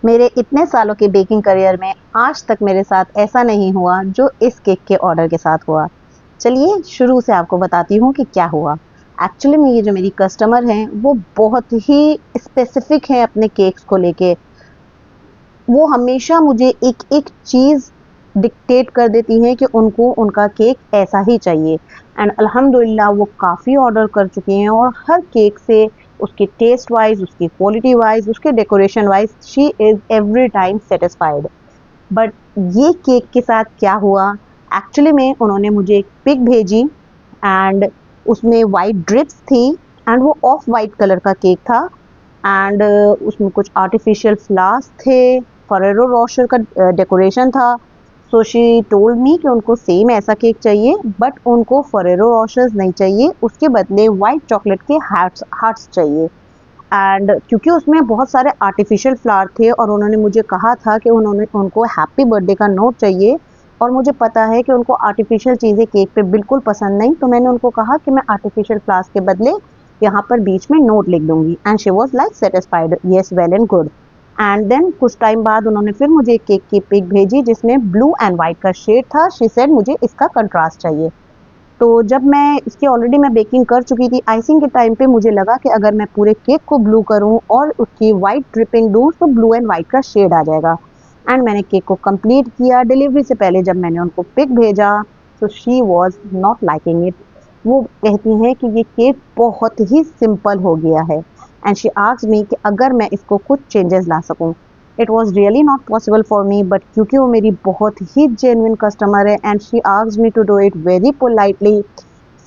मेरे इतने सालों के बेकिंग करियर में आज तक मेरे साथ ऐसा नहीं हुआ जो इस केक के ऑर्डर के साथ हुआ। चलिए शुरू से आपको बताती हूँ कि क्या हुआ। एक्चुअली में ये जो मेरी कस्टमर हैं वो बहुत ही स्पेसिफिक हैं अपने केक्स को लेके। वो हमेशा मुझे एक-एक चीज़ डिक्टेट कर देती हैं कि उनको उनका केक ऐसा ही चाहिए एंड अल्हम्दुलिल्लाह वो काफ़ी ऑर्डर कर चुकी हैं और हर केक से उसके टेस्ट वाइज़, उसकी क्वालिटी वाइज़, उसके decoration wise she is every time satisfied. But ये केक के साथ क्या हुआ, एक्चुअली में उन्होंने मुझे एक पिक भेजी एंड उसमें वाइट ड्रिप्स थी एंड वो ऑफ वाइट कलर का केक था एंड उसमें कुछ आर्टिफिशियल फ्लावर्स थे, फरेरो रोशर का डेकोरेशन था। सो शी टोल्ड मी कि उनको सेम ऐसा केक चाहिए बट उनको फरेरो रोशर्स नहीं चाहिए, उसके बदले वाइट चॉकलेट के हार्ट्स हार्ट्स चाहिए। एंड क्योंकि उसमें बहुत सारे आर्टिफिशियल फ्लावर थे और उन्होंने मुझे कहा था कि उनको हैप्पी बर्थडे का नोट चाहिए और मुझे पता है कि उनको आर्टिफिशियल चीज़ें केक पे बिल्कुल पसंद नहीं, तो मैंने उनको कहा कि मैं आर्टिफिशियल फ्लावर्स के बदले यहाँ पर बीच में नोट लिख दूंगी and she was like satisfied, yes well and good. And then कुछ टाइम बाद उन्होंने फिर मुझे एक केक की पिक भेजी जिसमें ब्लू एंड वाइट का शेड था। शी सेड मुझे इसका कंट्रास्ट चाहिए। तो जब मैं इसकी ऑलरेडी मैं बेकिंग कर चुकी थी, आइसिंग के टाइम पे मुझे लगा कि अगर मैं पूरे केक को ब्लू करूं और उसकी वाइट ड्रिपिंग दूं तो ब्लू एंड वाइट का शेड आ जाएगा। एंड मैंने केक को कंप्लीट किया। डिलीवरी से पहले जब मैंने उनको पिक भेजा तो she was not liking it. वो कहती हैं कि ये केक बहुत ही सिंपल हो गया है एंड शी आस्क्ड मी कि अगर मैं इसको कुछ चेंजेस ला सकूं। It was really not possible for me but क्योंकि वो मेरी बहुत ही जेन्युइन कस्टमर है and she asked me to do it very politely,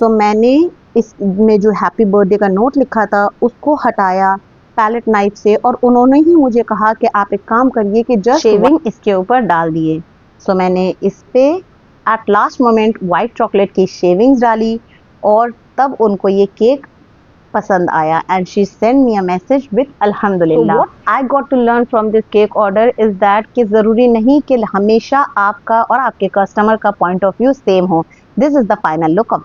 so मैंने इसमें जो हैप्पी बर्थडे का नोट लिखा था उसको हटाया पैलेट नाइफ से और उन्होंने ही मुझे कहा कि आप एक काम करिए कि जस्ट शेविंग इसके ऊपर डाल दिए। सो मैंने इस पे at last moment white chocolate की शेविंग्स डाली और तब उनको ये केक पसंद आया and she send me a message with अल्हम्दुलिल्लाह। What I got to learn from this cake order is that कि ज़रूरी नहीं कि हमेशा आपका और आपके कस्टमर का पॉइंट ऑफ व्यू सेम हो। This is the final look of